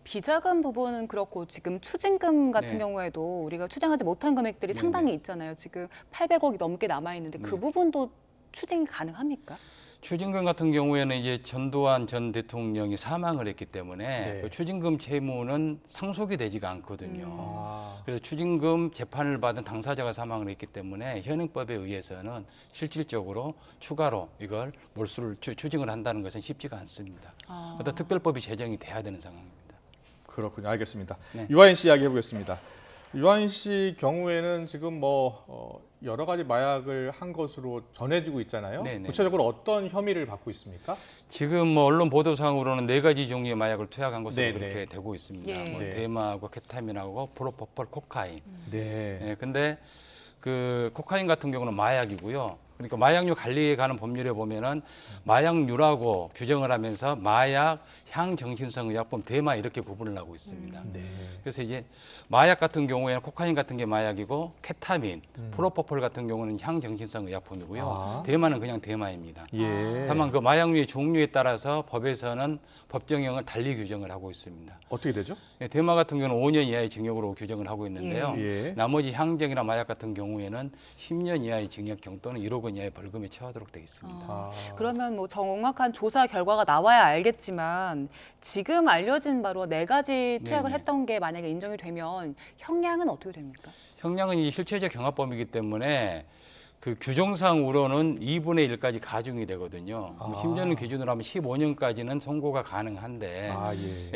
비자금 부분은 그렇고 지금 추징금 같은 경우에도 우리가 추징하지 못한 금액들이 상당히 있잖아요. 지금 800억이 넘게 남아 있는데 그 부분도 추징이 가능합니까? 추징금 같은 경우에는 이제 전두환 전 대통령이 사망을 했기 때문에 그 추징금 채무는 상속이 되지가 않거든요. 그래서 추징금 재판을 받은 당사자가 사망을 했기 때문에 현행법에 의해서는 실질적으로 추가로 이걸 몰수를 추징을 한다는 것은 쉽지가 않습니다. 어떤 특별법이 제정이 돼야 되는 상황입니다. 그렇군요. 알겠습니다. 유아인 씨 이야기 해보겠습니다. 유아인 씨 경우에는 지금 뭐 여러 가지 마약을 한 것으로 전해지고 있잖아요. 구체적으로 어떤 혐의를 받고 있습니까? 지금 뭐 언론 보도상으로는 4가지 종류의 마약을 투약한 것으로 그렇게 되고 있습니다. 뭐 대마하고 케타민하고 프로포폴, 코카인. 근데 그 코카인 같은 경우는 마약이고요. 그러니까 마약류 관리에 관한 법률에 보면은 마약류라고 규정을 하면서 마약, 향정신성 의약품, 대마 이렇게 구분을 하고 있습니다. 그래서 이제 마약 같은 경우에는 코카인 같은 게 마약이고 케타민, 프로포폴 같은 경우는 향정신성 의약품이고요. 대마는 그냥 대마입니다. 다만 그 마약류의 종류에 따라서 법에서는 법정형을 달리 규정을 하고 있습니다. 어떻게 되죠? 대마 같은 경우는 5년 이하의 징역으로 규정을 하고 있는데요. 나머지 향정이나 마약 같은 경우에는 10년 이하의 징역형 또는 1억 원 이하의 벌금에 처하도록 되어 있습니다. 그러면 뭐 정확한 조사 결과가 나와야 알겠지만 지금 알려진 바로 4가지 투약을 했던 게 만약에 인정이 되면 형량은 어떻게 됩니까? 형량은 이 실체적 경합범이기 때문에 그 규정상으로는 2분의 1까지 가중이 되거든요. 심리는 기준으로 하면 15년까지는 선고가 가능한데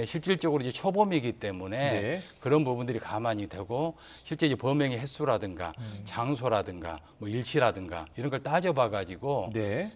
실질적으로 이제 초범이기 때문에 그런 부분들이 가만히 되고 실제 이제 범행의 횟수라든가 장소라든가 뭐 일치라든가 이런 걸 따져봐 가지고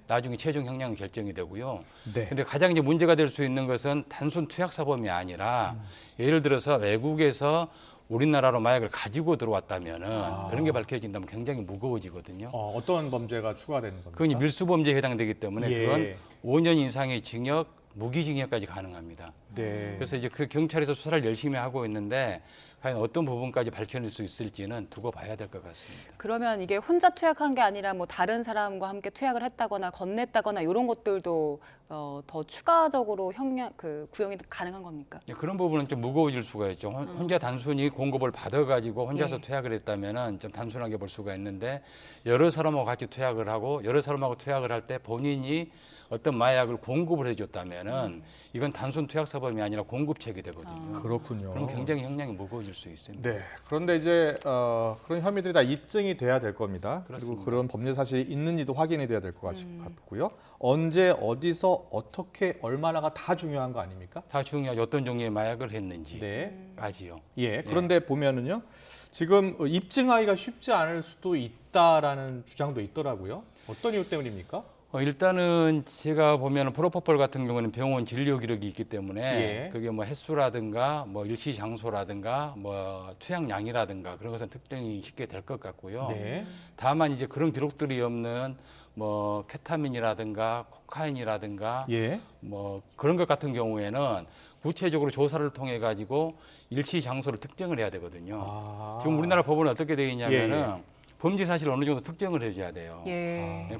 나중에 최종 형량 결정이 되고요. 근데 가장 이제 문제가 될 수 있는 것은 단순 투약 사범이 아니라 예를 들어서 외국에서 우리나라로 마약을 가지고 들어왔다면은 그런 게 밝혀진다면 굉장히 무거워지거든요. 어떤 범죄가 추가되는 겁니까? 그건 밀수 범죄에 해당되기 때문에 그건 5년 이상의 징역, 무기징역까지 가능합니다. 그래서 이제 그 경찰에서 수사를 열심히 하고 있는데 과연 어떤 부분까지 밝혀낼 수 있을지는 두고 봐야 될 것 같습니다. 그러면 이게 혼자 투약한 게 아니라 뭐 다른 사람과 함께 투약을 했다거나 건넸다거나 이런 것들도 더 추가적으로 구형이 가능한 겁니까? 그런 부분은 좀 무거워질 수가 있죠. 혼자 단순히 공급을 받아가지고 혼자서 투약을 했다면은 좀 단순하게 볼 수가 있는데 여러 사람하고 같이 투약을 하고 여러 사람하고 투약을 할 때 본인이 어떤 마약을 공급을 해줬다면은 이건 단순 투약 사범이 아니라 공급책이 되거든요. 그렇군요. 그럼 굉장히 형량이 무거워질 수 있습니다. 네. 그런데 이제 그런 혐의들이 다 입증이 돼야 될 겁니다. 그렇습니다. 그리고 그런 범죄 사실이 있는지도 확인이 돼야 될 것 같고요. 언제 어디서 어떻게 얼마나가 다 중요한 거 아닙니까? 다 중요하죠. 어떤 종류의 마약을 했는지까지요. 그런데 보면은요. 지금 입증하기가 쉽지 않을 수도 있다라는 주장도 있더라고요. 어떤 이유 때문입니까? 일단은 제가 보면 프로포폴 같은 경우는 병원 진료 기록이 있기 때문에 그게 뭐 횟수라든가 뭐 일시 장소라든가 뭐 투약량이라든가 그런 것은 특정이 쉽게 될 것 같고요. 다만 이제 그런 기록들이 없는 뭐 케타민이라든가 코카인이라든가 뭐 그런 것 같은 경우에는 구체적으로 조사를 통해 가지고 일시 장소를 특정을 해야 되거든요. 지금 우리나라 법은 어떻게 되어 있냐면은 범죄 사실을 어느 정도 특정을 해줘야 돼요.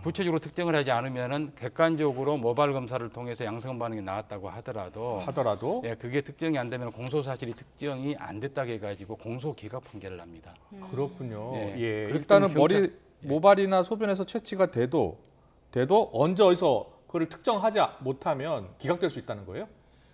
구체적으로 특정을 하지 않으면은 객관적으로 모발 검사를 통해서 양성 반응이 나왔다고 하더라도 그게 특정이 안 되면 공소 사실이 특정이 안 됐다고 해가지고 공소 기각 판결을 합니다. 그렇군요. 일단은 모발이나 소변에서 채취가 돼도 언제 어디서 그걸 특정하지 못하면 기각될 수 있다는 거예요?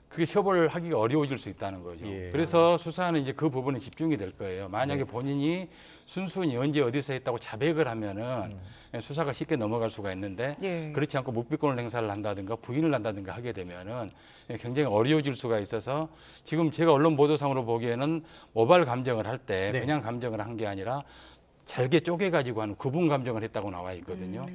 그게 처벌을 하기가 어려워질 수 있다는 거죠. 그래서 수사는 이제 그 부분에 집중이 될 거예요. 만약에 본인이 순순히 언제 어디서 했다고 자백을 하면은 수사가 쉽게 넘어갈 수가 있는데 그렇지 않고 묵비권을 행사를 한다든가 부인을 한다든가 하게 되면은 굉장히 어려워질 수가 있어서 지금 제가 언론 보도상으로 보기에는 모발 감정을 할 때 그냥 감정을 한 게 아니라 잘게 쪼개가지고 하는 구분 감정을 했다고 나와 있거든요.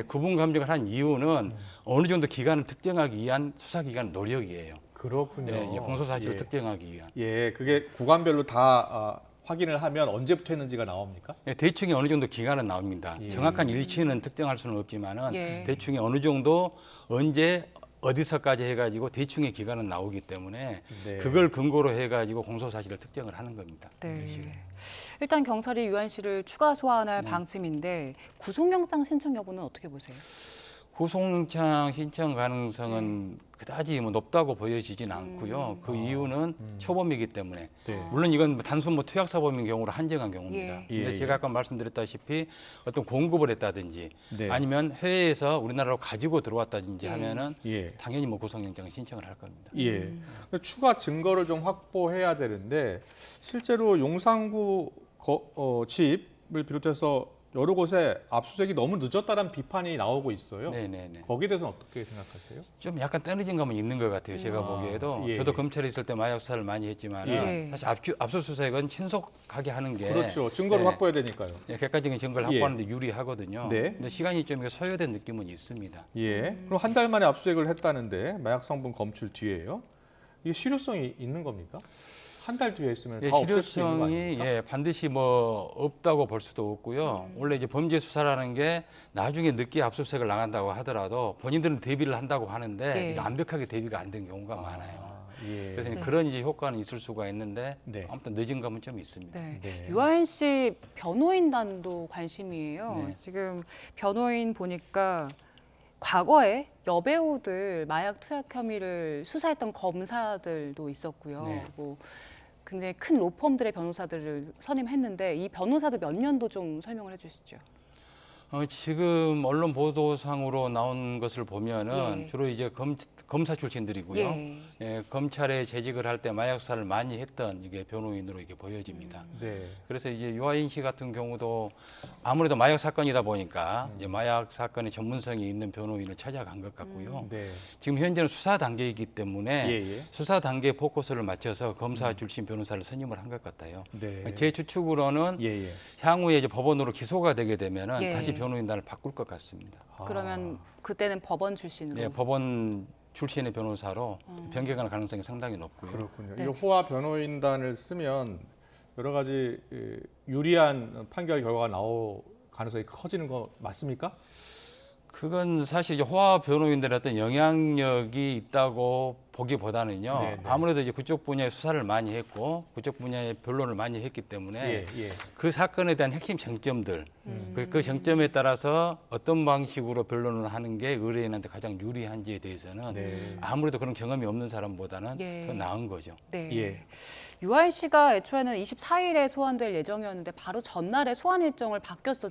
구분 감정을 한 이유는 어느 정도 기간을 특정하기 위한 수사기관 노력이에요. 그렇군요. 공소 사실을 특정하기 위한. 그게 구간별로 다 확인을 하면 언제부터 했는지가 나옵니까? 대충이 어느 정도 기간은 나옵니다. 정확한 일치는 특정할 수는 없지만은 대충이 어느 정도 언제 어디서까지 해가지고 대충의 기간은 나오기 때문에 그걸 근거로 해가지고 공소 사실을 특정을 하는 겁니다. 일단 경찰이 유한 씨를 추가 소환할 방침인데 구속영장 신청 여부는 어떻게 보세요? 구속영장 신청 가능성은 그다지 뭐 높다고 보여지진 않고요. 그 이유는 초범이기 때문에 물론 이건 단순 뭐 투약사범인 경우로 한정한 경우입니다. 근데 제가 아까 말씀드렸다시피 어떤 공급을 했다든지 아니면 해외에서 우리나라로 가지고 들어왔다든지 하면은 당연히 뭐 구속영장 신청을 할 겁니다. 추가 증거를 좀 확보해야 되는데 실제로 용산구 집을 비롯해서 여러 곳에 압수수색이 너무 늦었다는 비판이 나오고 있어요. 거기에 대해서는 어떻게 생각하세요? 좀 약간 떨어진 감은 있는 것 같아요. 제가 보기에도 저도 검찰에 있을 때 마약 수사를 많이 했지만 사실 압수수색은 신속하게 하는 게 그렇죠. 증거를 확보해야 되니까요. 객관적인 증거를 확보하는 데 유리하거든요. 근데 시간이 좀 소요된 느낌은 있습니다. 그럼 한 달 만에 압수수색을 했다는데 마약 성분 검출 뒤에요. 이게 실효성이 있는 겁니까? 한 달 뒤에 있으면 다 없을 수 있는 거 아닙니까? 실효성이 반드시 뭐 없다고 볼 수도 없고요. 원래 이제 범죄 수사라는 게 나중에 늦게 압수수색을 나간다고 하더라도 본인들은 대비를 한다고 하는데 이게 완벽하게 대비가 안 된 경우가 많아요. 그래서 그런 이제 효과는 있을 수가 있는데 아무튼 늦은 감은 좀 있습니다. 유한 씨 변호인단도 관심이에요. 지금 변호인 보니까 과거에 여배우들 마약 투약 혐의를 수사했던 검사들도 있었고요. 뭐 굉장히 큰 로펌들의 변호사들을 선임했는데 이 변호사들 몇 년도 좀 설명을 해주시죠. 지금 언론 보도상으로 나온 것을 보면은 예. 주로 이제 검사 출신들이고요. 예. 예, 검찰에 재직을 할 때 마약 수사를 많이 했던 이게 변호인으로 이게 보여집니다. 네. 그래서 이제 유아인 씨 같은 경우도 아무래도 마약 사건이다 보니까 이제 마약 사건의 전문성이 있는 변호인을 찾아간 것 같고요. 네. 지금 현재는 수사 단계이기 때문에 예. 수사 단계에 포커스를 맞춰서 검사 출신 변호사를 선임을 한 것 같아요. 네. 제 추측으로는 예. 향후에 이제 법원으로 기소가 되게 되면은 예. 다시 변호인단을 바꿀 것 같습니다. 그러면 그때는 법원 출신으로. 네, 법원 출신의 변호사로 변경할 가능성이 상당히 높고요. 그렇군요. 네. 이 호화 변호인단을 쓰면 여러 가지 유리한 판결 결과가 나올 가능성이 커지는 거 맞습니까? 그건 사실 이제 호화 변호인들의 어떤 영향력이 있다고 보기보다는요. 네. 아무래도 이제 그쪽 분야의 수사를 많이 했고 그쪽 분야의 변론을 많이 했기 때문에 예. 그 사건에 대한 핵심 쟁점들, 그 쟁점에 따라서 어떤 방식으로 변론을 하는 게 의뢰인한테 가장 유리한지에 대해서는 네. 아무래도 그런 경험이 없는 사람보다는 예. 더 나은 거죠. 네. 예. 유아인 씨가 애초에는 24일에 소환될 예정이었는데 바로 전날에 소환 일정을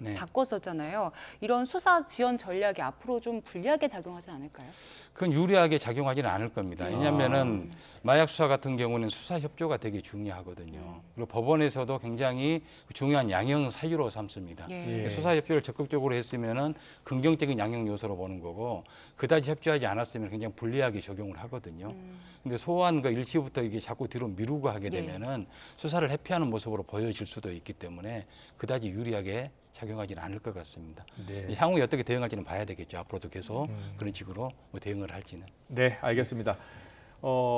네. 바꿨었잖아요. 이런 수사 지연 전략이 앞으로 좀 불리하게 작용하지 않을까요? 그건 유리하게 작용하지는 않을 겁니다. 왜냐하면은 마약 수사 같은 경우는 수사 협조가 되게 중요하거든요. 그리고 법원에서도 굉장히 중요한 양형 사유로 삼습니다. 예. 수사 협조를 적극적으로 했으면은 긍정적인 양형 요소로 보는 거고 그다지 협조하지 않았으면 굉장히 불리하게 적용을 하거든요. 근데 소환과 일시부터 이게 자꾸 뒤로 미루고 하게 되면은 수사를 회피하는 모습으로 보여질 수도 있기 때문에 그다지 유리하게 작용하지는 않을 것 같습니다. 네. 향후에 어떻게 대응할지는 봐야 되겠죠. 앞으로도 계속 그런 식으로 뭐 대응을 할지는. 네, 알겠습니다.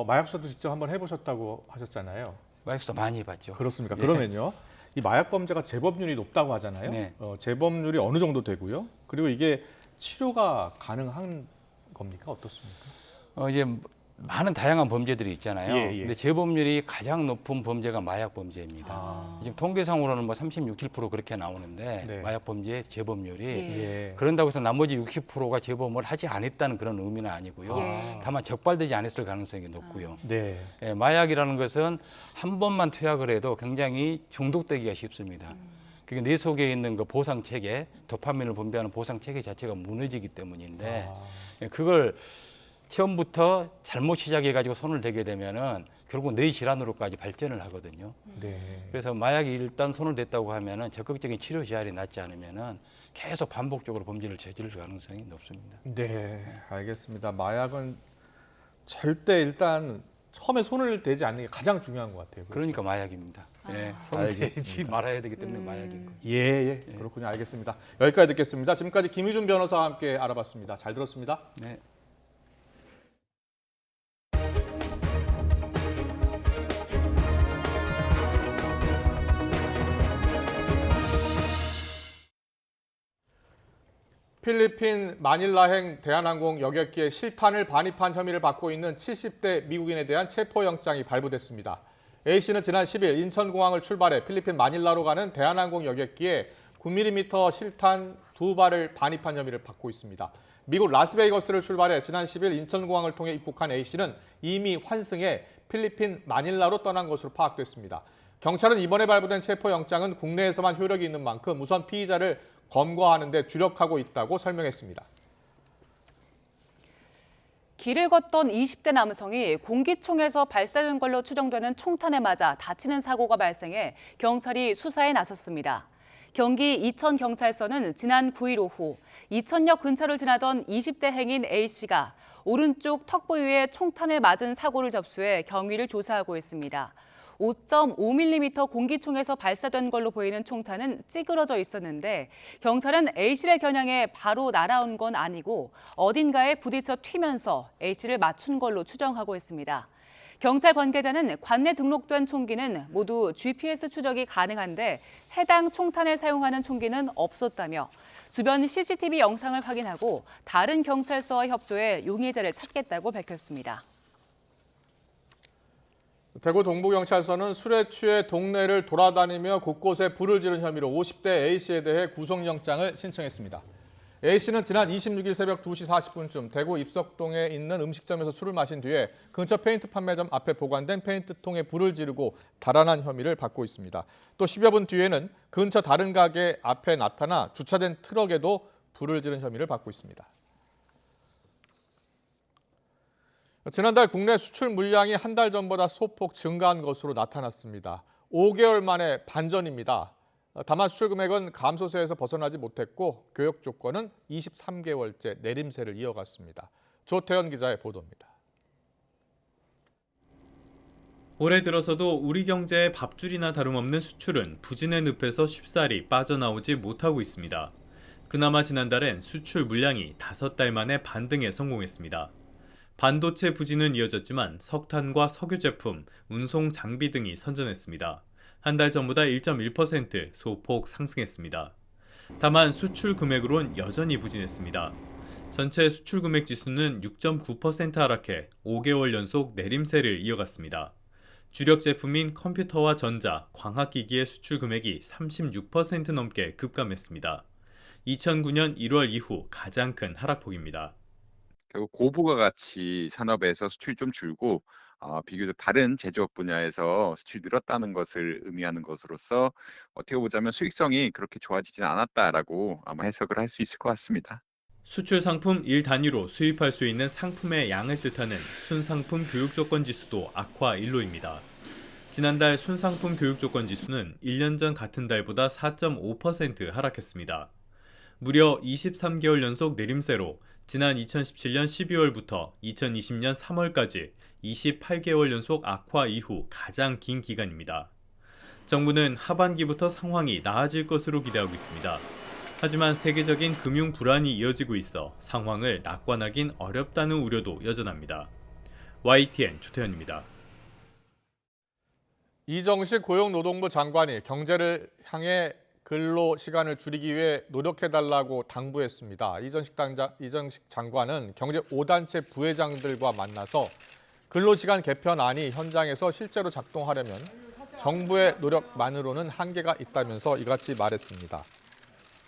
마약 수사도 직접 한번 해보셨다고 하셨잖아요. 마약 수사 많이 해봤죠. 그렇습니까? 예. 그러면요, 이 마약 범죄가 재범률이 높다고 하잖아요. 네. 재범률이 어느 정도 되고요? 그리고 이게 치료가 가능한 겁니까? 어떻습니까? 이제 많은 다양한 범죄들이 있잖아요. 예. 근데 재범률이 가장 높은 범죄가 마약 범죄입니다. 지금 통계상으로는 뭐 36, 7% 그렇게 나오는데 네. 마약 범죄의 재범률이 예. 그런다고 해서 나머지 60%가 재범을 하지 않았다는 그런 의미는 아니고요. 다만 적발되지 않았을 가능성이 높고요. 네. 예, 마약이라는 것은 한 번만 투약을 해도 굉장히 중독되기가 쉽습니다. 그게 뇌 속에 있는 그 보상 체계, 도파민을 분비하는 보상 체계 자체가 무너지기 때문인데 그걸 처음부터 잘못 시작해가지고 손을 대게 되면은 결국 뇌 질환으로까지 발전을 하거든요. 네. 그래서 마약이 일단 손을 댔다고 하면은 적극적인 치료 제한이 낫지 않으면은 계속 반복적으로 범죄를 저지를 가능성이 높습니다. 네, 알겠습니다. 마약은 절대 일단 처음에 손을 대지 않는 게 가장 중요한 것 같아요. 그러니까 마약입니다. 예, 손을 대지 알겠습니다. 말아야 되기 때문에 마약인 거예요. 예, 그렇군요. 알겠습니다. 여기까지 듣겠습니다. 지금까지 김희준 변호사와 함께 알아봤습니다. 잘 들었습니다. 네. 필리핀 마닐라행 대한항공 여객기의 실탄을 반입한 혐의를 받고 있는 70대 미국인에 대한 체포영장이 발부됐습니다. A씨는 지난 10일 인천공항을 출발해 필리핀 마닐라로 가는 대한항공 여객기에 9mm 실탄 2발을 반입한 혐의를 받고 있습니다. 미국 라스베이거스를 출발해 지난 10일 인천공항을 통해 입국한 A씨는 이미 환승해 필리핀 마닐라로 떠난 것으로 파악됐습니다. 경찰은 이번에 발부된 체포영장은 국내에서만 효력이 있는 만큼 우선 피의자를 검거하는 데 주력하고 있다고 설명했습니다. 길을 걷던 20대 남성이 공기총에서 발사된 걸로 추정되는 총탄에 맞아 다치는 사고가 발생해 경찰이 수사에 나섰습니다. 경기 이천경찰서는 지난 9일 오후 이천역 근처를 지나던 20대 행인 A씨가 오른쪽 턱 부위에 총탄을 맞은 사고를 접수해 경위를 조사하고 있습니다. 5.5mm 공기총에서 발사된 걸로 보이는 총탄은 찌그러져 있었는데 경찰은 A씨를 겨냥해 바로 날아온 건 아니고 어딘가에 부딪혀 튀면서 A씨를 맞춘 걸로 추정하고 있습니다. 경찰 관계자는 관내 등록된 총기는 모두 GPS 추적이 가능한데 해당 총탄을 사용하는 총기는 없었다며 주변 CCTV 영상을 확인하고 다른 경찰서와 협조해 용의자를 찾겠다고 밝혔습니다. 대구 동부경찰서는 술에 취해 동네를 돌아다니며 곳곳에 불을 지른 혐의로 50대 A씨에 대해 구속영장을 신청했습니다. A씨는 지난 26일 새벽 2시 40분쯤 대구 입석동에 있는 음식점에서 술을 마신 뒤에 근처 페인트 판매점 앞에 보관된 페인트통에 불을 지르고 달아난 혐의를 받고 있습니다. 또 10여 분 뒤에는 근처 다른 가게 앞에 나타나 주차된 트럭에도 불을 지른 혐의를 받고 있습니다. 지난달 국내 수출 물량이 한 달 전보다 소폭 증가한 것으로 나타났습니다. 5개월 만에 반전입니다. 다만 수출 금액은 감소세에서 벗어나지 못했고 교역 조건은 23개월째 내림세를 이어갔습니다. 조태현 기자의 보도입니다. 올해 들어서도 우리 경제의 밥줄이나 다름없는 수출은 부진의 늪에서 쉽사리 빠져나오지 못하고 있습니다. 그나마 지난달엔 수출 물량이 5달 만에 반등에 성공했습니다. 반도체 부진은 이어졌지만 석탄과 석유 제품, 운송 장비 등이 선전했습니다. 한 달 전보다 1.1% 소폭 상승했습니다. 다만 수출 금액으론 여전히 부진했습니다. 전체 수출 금액 지수는 6.9% 하락해 5개월 연속 내림세를 이어갔습니다. 주력 제품인 컴퓨터와 전자, 광학기기의 수출 금액이 36% 넘게 급감했습니다. 2009년 1월 이후 가장 큰 하락폭입니다. 결국 고부가 가치 산업에서 수출이 좀 줄고 비교적 다른 제조업 분야에서 수출이 늘었다는 것을 의미하는 것으로서 어떻게 보자면 수익성이 그렇게 좋아지진 않았다라고 아마 해석을 할 수 있을 것 같습니다. 수출 상품 1단위로 수입할 수 있는 상품의 양을 뜻하는 순상품 교육조건 지수도 악화 일로입니다. 지난달 순상품 교육조건 지수는 1년 전 같은 달보다 4.5% 하락했습니다. 무려 23개월 연속 내림세로 지난 2017년 12월부터 2020년 3월까지 28개월 연속 악화 이후 가장 긴 기간입니다. 정부는 하반기부터 상황이 나아질 것으로 기대하고 있습니다. 하지만 세계적인 금융 불안이 이어지고 있어 상황을 낙관하긴 어렵다는 우려도 여전합니다. YTN 조태현입니다. 이정식 고용노동부 장관이 경제를 향해 근로 시간을 줄이기 위해 노력해달라고 당부했습니다. 이정식 장관은 경제 5단체 부회장들과 만나서 근로시간 개편안이 현장에서 실제로 작동하려면 정부의 노력만으로는 한계가 있다면서 이같이 말했습니다.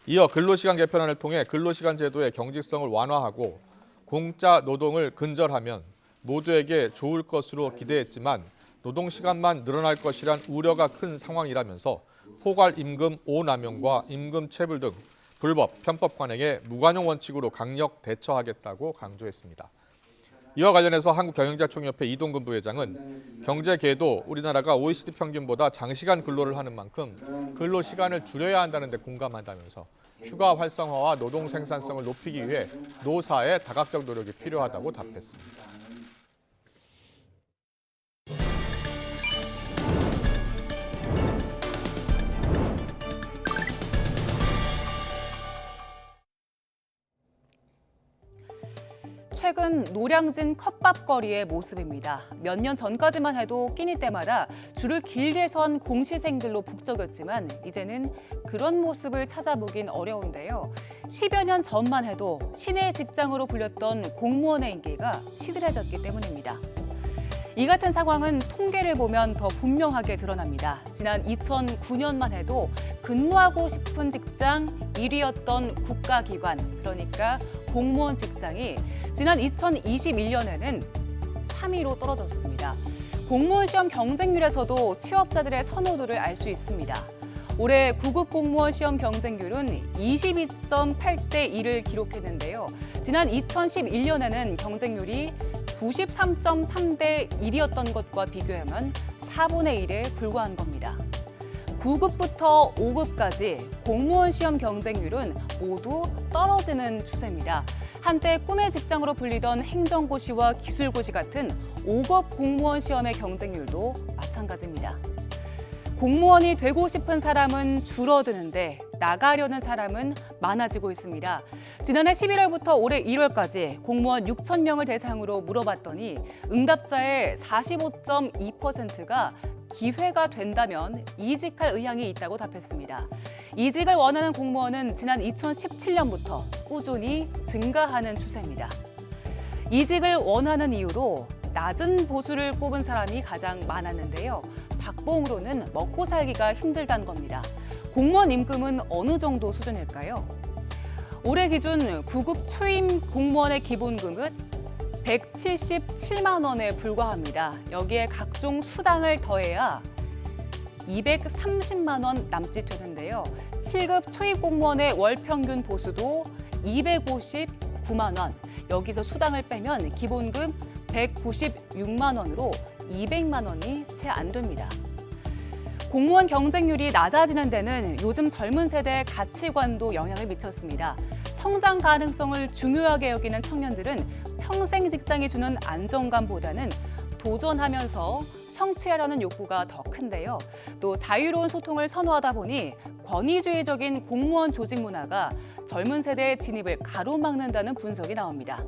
이어 근로시간 개편안을 통해 근로시간 제도의 경직성을 완화하고 공짜 노동을 근절하면 모두에게 좋을 것으로 기대했지만 노동시간만 늘어날 것이란 우려가 큰 상황이라면서 포괄임금 5남용과 임금 체불 등 불법, 편법 관행에 무관용 원칙으로 강력 대처하겠다고 강조했습니다. 이와 관련해서 한국경영자총협회 이동근 부회장은 경제계도 우리나라가 OECD 평균보다 장시간 근로를 하는 만큼 근로 시간을 줄여야 한다는 데 공감한다면서 휴가 활성화와 노동 생산성을 높이기 위해 노사의 다각적 노력이 필요하다고 답했습니다. 최근 노량진 컵밥거리의 모습입니다. 몇 년 전까지만 해도 끼니 때마다 줄을 길게 선 공시생들로 북적였지만 이제는 그런 모습을 찾아보긴 어려운데요. 10여 년 전만 해도 신의 직장으로 불렸던 공무원의 인기가 시들해졌기 때문입니다. 이 같은 상황은 통계를 보면 더 분명하게 드러납니다. 지난 2009년만 해도 근무하고 싶은 직장 1위였던 국가기관, 그러니까 공무원 직장이 지난 2021년에는 3위로 떨어졌습니다. 공무원 시험 경쟁률에서도 취업자들의 선호도를 알 수 있습니다. 올해 9급 공무원 시험 경쟁률은 22.8대 1을 기록했는데요. 지난 2011년에는 경쟁률이 93.3대 1이었던 것과 비교하면 4분의 1에 불과한 겁니다. 9급부터 5급까지 공무원 시험 경쟁률은 모두 떨어지는 추세입니다. 한때 꿈의 직장으로 불리던 행정고시와 기술고시 같은 5급 공무원 시험의 경쟁률도 마찬가지입니다. 공무원이 되고 싶은 사람은 줄어드는데 나가려는 사람은 많아지고 있습니다. 지난해 11월부터 올해 1월까지 공무원 6천 명을 대상으로 물어봤더니 응답자의 45.2%가 기회가 된다면 이직할 의향이 있다고 답했습니다. 이직을 원하는 공무원은 지난 2017년부터 꾸준히 증가하는 추세입니다. 이직을 원하는 이유로 낮은 보수를 꼽은 사람이 가장 많았는데요. 박봉으로는 먹고 살기가 힘들다는 겁니다. 공무원 임금은 어느 정도 수준일까요? 올해 기준 9급 초임 공무원의 기본급은 177만 원에 불과합니다. 여기에 각종 수당을 더해야 230만 원 남짓되는데요. 7급 초임 공무원의 월 평균 보수도 259만 원. 여기서 수당을 빼면 기본급 196만 원으로 200만 원이 채 안 됩니다. 공무원 경쟁률이 낮아지는 데는 요즘 젊은 세대의 가치관도 영향을 미쳤습니다. 성장 가능성을 중요하게 여기는 청년들은 평생 직장이 주는 안정감보다는 도전하면서 성취하려는 욕구가 더 큰데요. 또 자유로운 소통을 선호하다 보니 권위주의적인 공무원 조직 문화가 젊은 세대의 진입을 가로막는다는 분석이 나옵니다.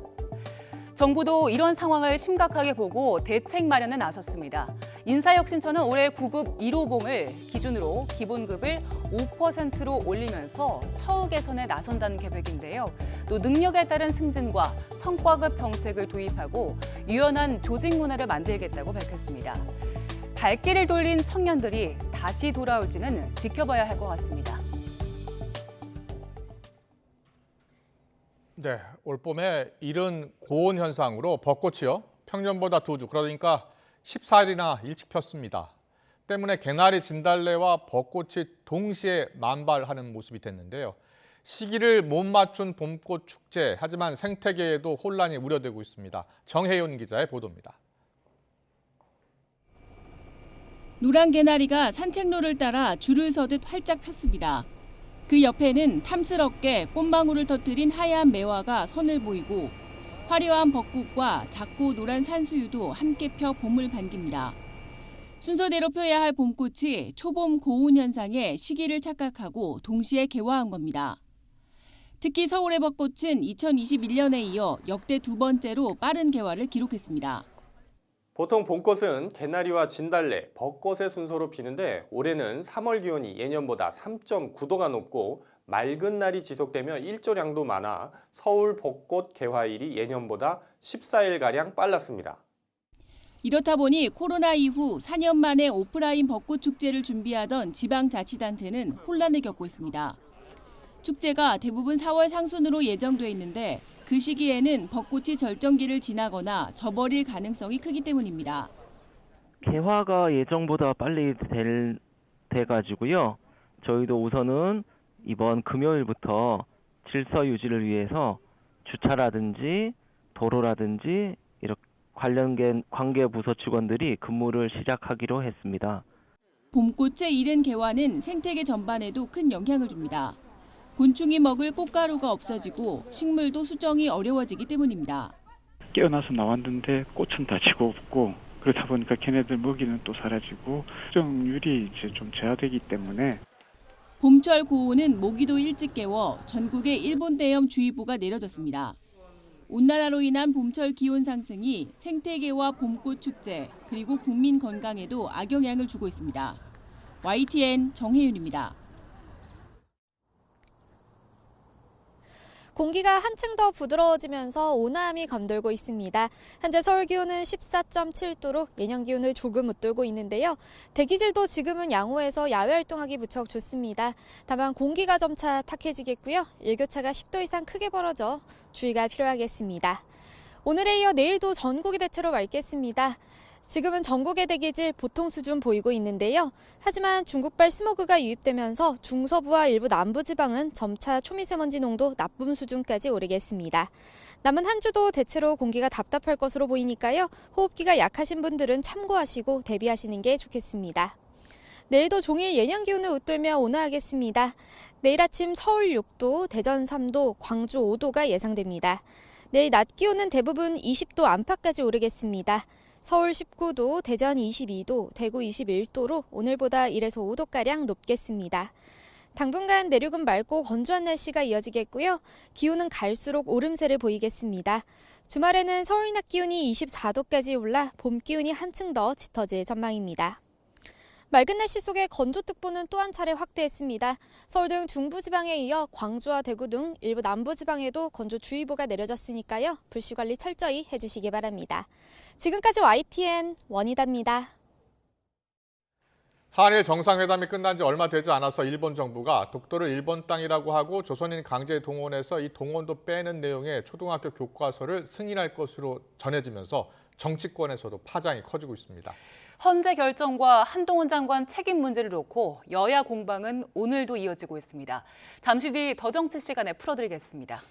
정부도 이런 상황을 심각하게 보고 대책 마련에 나섰습니다. 인사혁신처는 올해 9급 1호봉을 기준으로 기본급을 5%로 올리면서 처우 개선에 나선다는 계획인데요. 또 능력에 따른 승진과 성과급 정책을 도입하고 유연한 조직 문화를 만들겠다고 밝혔습니다. 발길을 돌린 청년들이 다시 돌아올지는 지켜봐야 할 것 같습니다. 네, 올봄에 이른 고온 현상으로 벚꽃이요. 평년보다 2주, 그러니까 14일이나 일찍 폈습니다. 때문에 개나리, 진달래와 벚꽃이 동시에 만발하는 모습이 됐는데요. 시기를 못 맞춘 봄꽃 축제, 하지만 생태계에도 혼란이 우려되고 있습니다. 정혜윤 기자의 보도입니다. 노란 개나리가 산책로를 따라 줄을 서듯 활짝 폈습니다. 그 옆에는 탐스럽게 꽃망울을 터뜨린 하얀 매화가 선을 보이고 화려한 벚꽃과 작고 노란 산수유도 함께 펴 봄을 반깁니다. 순서대로 펴야 할 봄꽃이 초봄 고온 현상에 시기를 착각하고 동시에 개화한 겁니다. 특히 서울의 벚꽃은 2021년에 이어 역대 두 번째로 빠른 개화를 기록했습니다. 보통 봄꽃은 개나리와 진달래, 벚꽃의 순서로 피는데 올해는 3월 기온이 예년보다 3.9도가 높고 맑은 날이 지속되며 일조량도 많아 서울 벚꽃 개화일이 예년보다 14일가량 빨랐습니다. 이렇다 보니 코로나 이후 4년 만에 오프라인 벚꽃 축제를 준비하던 지방자치단체는 혼란을 겪고 있습니다. 축제가 대부분 4월 상순으로 예정돼 있는데 그 시기에는 벚꽃이 절정기를 지나거나 져버릴 가능성이 크기 때문입니다. 개화가 예정보다 빨리 돼가지고요. 저희도 우선은 이번 금요일부터 질서 유지를 위해서 주차라든지 도로라든지 이렇게 관련된 관계부서 직원들이 근무를 시작하기로 했습니다. 봄꽃의 이른 개화는 생태계 전반에도 큰 영향을 줍니다. 곤충이 먹을 꽃가루가 없어지고 식물도 수정이 어려워지기 때문입니다. 깨어나서 나왔는데 꽃은 다 지고 없고 그러다 보니까 걔네들 먹이는 또 사라지고 수정률이 이제 좀 저하되기 때문에 봄철 고온은 모기도 일찍 깨워 전국에 일본대염주의보가 내려졌습니다. 온난화로 인한 봄철 기온 상승이 생태계와 봄꽃 축제 그리고 국민 건강에도 악영향을 주고 있습니다. YTN 정혜윤입니다. 공기가 한층 더 부드러워지면서 온화함이 감돌고 있습니다. 현재 서울 기온은 14.7도로 예년 기온을 조금 웃돌고 있는데요. 대기질도 지금은 양호해서 야외 활동하기 무척 좋습니다. 다만 공기가 점차 탁해지겠고요. 일교차가 10도 이상 크게 벌어져 주의가 필요하겠습니다. 오늘에 이어 내일도 전국이 대체로 맑겠습니다. 지금은 전국의 대기질 보통 수준 보이고 있는데요. 하지만 중국발 스모그가 유입되면서 중서부와 일부 남부지방은 점차 초미세먼지 농도 나쁨 수준까지 오르겠습니다. 남은 한 주도 대체로 공기가 답답할 것으로 보이니까요. 호흡기가 약하신 분들은 참고하시고 대비하시는 게 좋겠습니다. 내일도 종일 예년 기온을 웃돌며 온화하겠습니다. 내일 아침 서울 6도, 대전 3도, 광주 5도가 예상됩니다. 내일 낮 기온은 대부분 20도 안팎까지 오르겠습니다. 서울 19도, 대전 22도, 대구 21도로 오늘보다 1에서 5도가량 높겠습니다. 당분간 내륙은 맑고 건조한 날씨가 이어지겠고요. 기온은 갈수록 오름세를 보이겠습니다. 주말에는 서울 낮 기온이 24도까지 올라 봄 기온이 한층 더 짙어질 전망입니다. 맑은 날씨 속에 건조특보는 또 한 차례 확대했습니다. 서울 등 중부지방에 이어 광주와 대구 등 일부 남부지방에도 건조주의보가 내려졌으니까요. 불씨관리 철저히 해주시기 바랍니다. 지금까지 YTN 원희다입니다. 한일 정상회담이 끝난 지 얼마 되지 않아서 일본 정부가 독도를 일본 땅이라고 하고 조선인 강제 동원해서 이 동원도 빼는 내용의 초등학교 교과서를 승인할 것으로 전해지면서 정치권에서도 파장이 커지고 있습니다. 헌재 결정과 한동훈 장관 책임 문제를 놓고 여야 공방은 오늘도 이어지고 있습니다. 잠시 뒤 더 정치 시간에 풀어드리겠습니다.